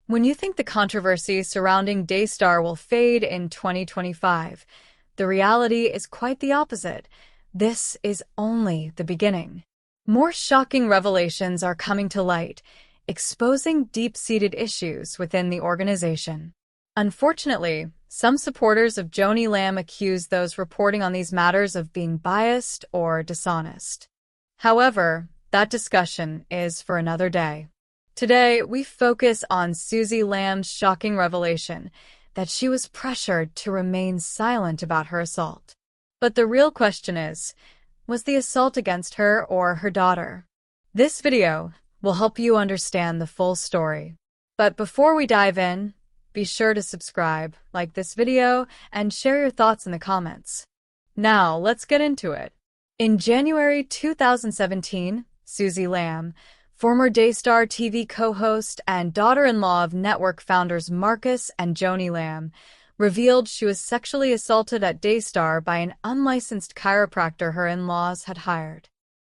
When you think the controversy surrounding Daystar will fade in 2025, the reality is quite the opposite. This is only the beginning. More shocking revelations are coming to light, exposing deep-seated issues within the organization. Unfortunately, some supporters of Joni Lamb accuse those reporting on these matters of being biased or dishonest. However, that discussion is for another day. Today, we focus on Suzy Lamb's shocking revelation that she was pressured to remain silent about her assault. But the real question is, was the assault against her or her daughter? This video will help you understand the full story. But before we dive in, be sure to subscribe, like this video, and share your thoughts in the comments. Now, let's get into it. In January 2017, Suzy Lamb, former Daystar TV co-host and daughter-in-law of network founders Marcus and Joni Lamb, revealed she was sexually assaulted at Daystar by an unlicensed chiropractor her in-laws had hired.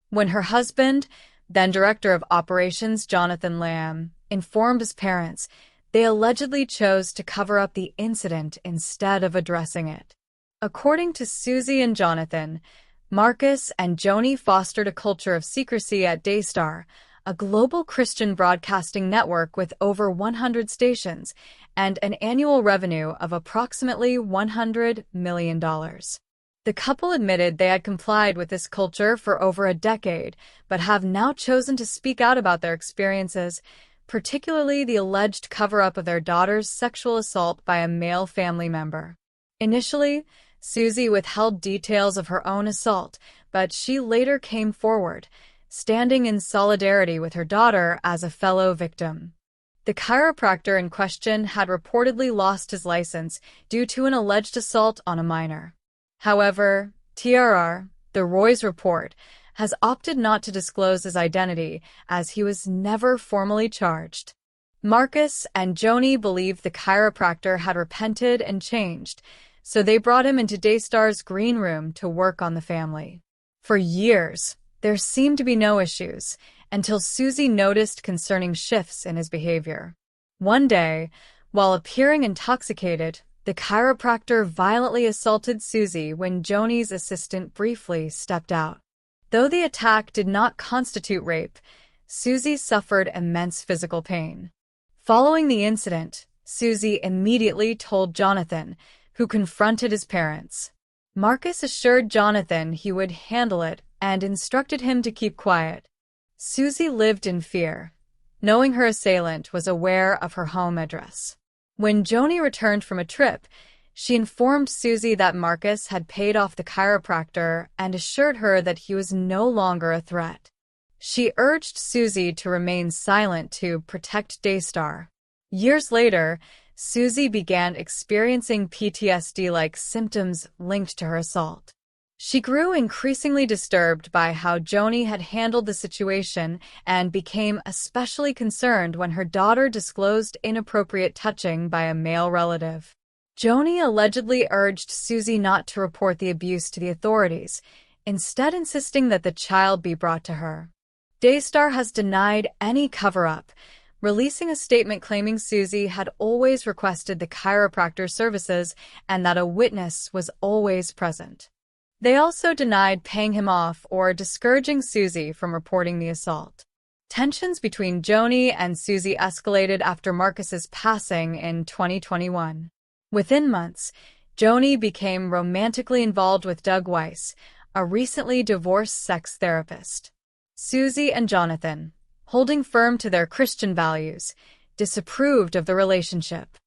When her husband, then director of operations Jonathan Lamb, informed his parents, they allegedly chose to cover up the incident instead of addressing it. According to Suzy and Jonathan, Marcus and Joni fostered a culture of secrecy at Daystar, a global Christian broadcasting network with over 100 stations and an annual revenue of approximately $100 million. The couple admitted they had complied with this culture for over a decade, but have now chosen to speak out about their experiences, particularly the alleged cover-up of their daughter's sexual assault by a male family member. Initially, Suzy withheld details of her own assault, but she later came forward, standing in solidarity with her daughter as a fellow victim. The chiropractor in question had reportedly lost his license due to an alleged assault on a minor. However, TRR, the Roy's report, has opted not to disclose his identity as he was never formally charged. Marcus and Joni believed the chiropractor had repented and changed, so they brought him into Daystar's green room to work on the family. For years, there seemed to be no issues, until Suzy noticed concerning shifts in his behavior. One day, while appearing intoxicated, the chiropractor violently assaulted Suzy when Joni's assistant briefly stepped out. Though the attack did not constitute rape, Suzy suffered immense physical pain. Following the incident, Suzy immediately told Jonathan, who confronted his parents. Marcus assured Jonathan he would handle it and instructed him to keep quiet. Suzy lived in fear, knowing her assailant was aware of her home address. When Joni returned from a trip, she informed Suzy that Marcus had paid off the chiropractor and assured her that he was no longer a threat. She urged Suzy to remain silent to protect Daystar. Years later, Suzy began experiencing PTSD-like symptoms linked to her assault. She grew increasingly disturbed by how Joni had handled the situation and became especially concerned when her daughter disclosed inappropriate touching by a male relative. Joni allegedly urged Suzy not to report the abuse to the authorities, instead insisting that the child be brought to her. Daystar has denied any cover-up, releasing a statement claiming Suzy had always requested the chiropractor's services and that a witness was always present. They also denied paying him off or discouraging Suzy from reporting the assault. Tensions between Joni and Suzy escalated after Marcus's passing in 2021. Within months, Joni became romantically involved with Doug Weiss, a recently divorced sex therapist. Suzy and Jonathan, holding firm to their Christian values, disapproved of the relationship.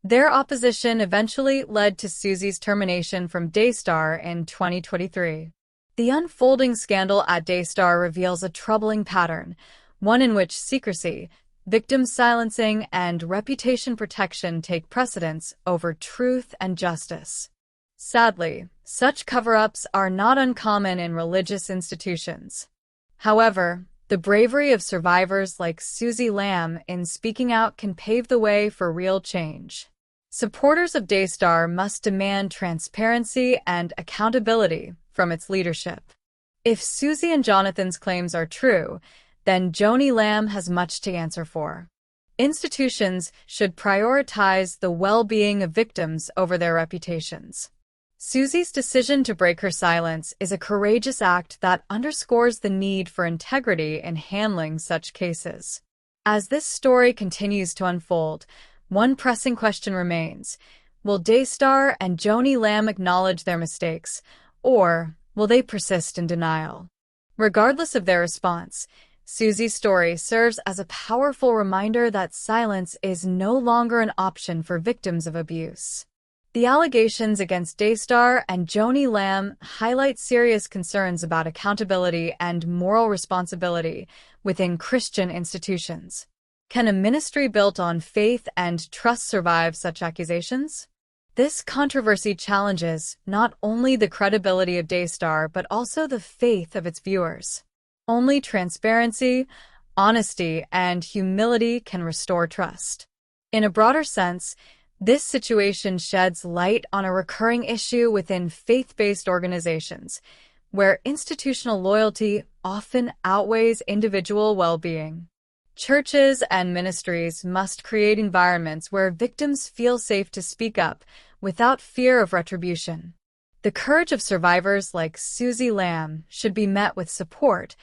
Their opposition eventually led to Suzy's termination from Daystar in 2023. The unfolding scandal at Daystar reveals a troubling pattern, one in which secrecy, victim silencing, and reputation protection take precedence over truth and justice. Sadly, such cover-ups are not uncommon in religious institutions. However, the bravery of survivors like Suzy Lamb in speaking out can pave the way for real change. Supporters of Daystar must demand transparency and accountability from its leadership. If Suzy and Jonathan's claims are true, then Joni Lamb has much to answer for. Institutions should prioritize the well-being of victims over their reputations. Suzy's decision to break her silence is a courageous act that underscores the need for integrity in handling such cases. As this story continues to unfold, one pressing question remains. Will Daystar and Joni Lamb acknowledge their mistakes, or will they persist in denial? Regardless of their response, Suzy's story serves as a powerful reminder that silence is no longer an option for victims of abuse. The allegations against Daystar and Joni Lamb highlight serious concerns about accountability and moral responsibility within Christian institutions. Can a ministry built on faith and trust survive such accusations? This controversy challenges not only the credibility of Daystar but also the faith of its viewers. Only transparency, honesty, and humility can restore trust. In a broader sense, this situation sheds light on a recurring issue within faith-based organizations, where institutional loyalty often outweighs individual well-being. Churches and ministries must create environments where victims feel safe to speak up without fear of retribution. The courage of survivors like Suzy Lamb should be met with support,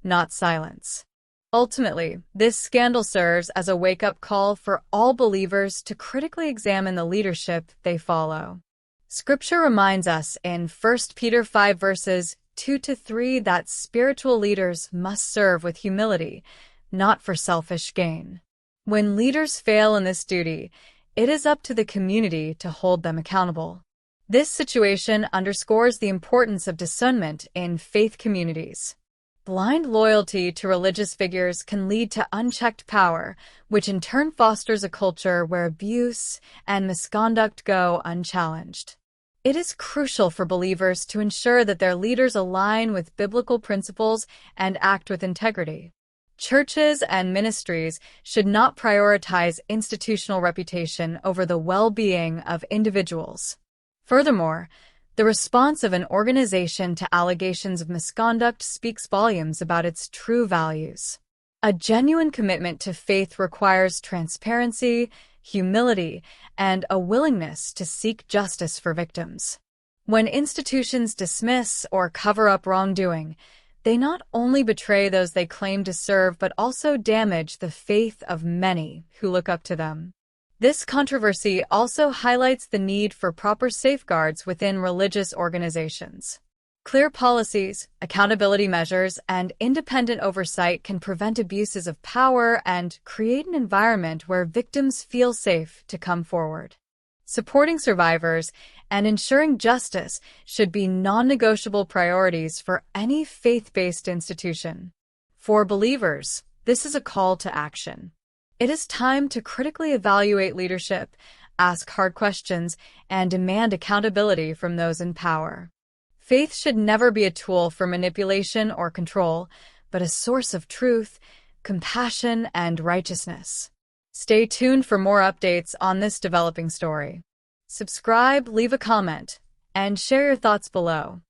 not silence. Ultimately, this scandal serves as a wake-up call for all believers to critically examine the leadership they follow. Scripture reminds us in 1 Peter 5 verses 2-3 that spiritual leaders must serve with humility, not for selfish gain. When leaders fail in this duty, it is up to the community to hold them accountable. This situation underscores the importance of discernment in faith communities. Blind loyalty to religious figures can lead to unchecked power, which in turn fosters a culture where abuse and misconduct go unchallenged. It is crucial for believers to ensure that their leaders align with biblical principles and act with integrity. Churches and ministries should not prioritize institutional reputation over the well-being of individuals. Furthermore, the response of an organization to allegations of misconduct speaks volumes about its true values. A genuine commitment to faith requires transparency, humility, and a willingness to seek justice for victims. When institutions dismiss or cover up wrongdoing, they not only betray those they claim to serve but also damage the faith of many who look up to them. This controversy also highlights the need for proper safeguards within religious organizations. Clear policies, accountability measures, and independent oversight can prevent abuses of power and create an environment where victims feel safe to come forward. Supporting survivors and ensuring justice should be non-negotiable priorities for any faith-based institution. For believers, this is a call to action. It is time to critically evaluate leadership, ask hard questions, and demand accountability from those in power. Faith should never be a tool for manipulation or control, but a source of truth, compassion, and righteousness. Stay tuned for more updates on this developing story. Subscribe, leave a comment, and share your thoughts below.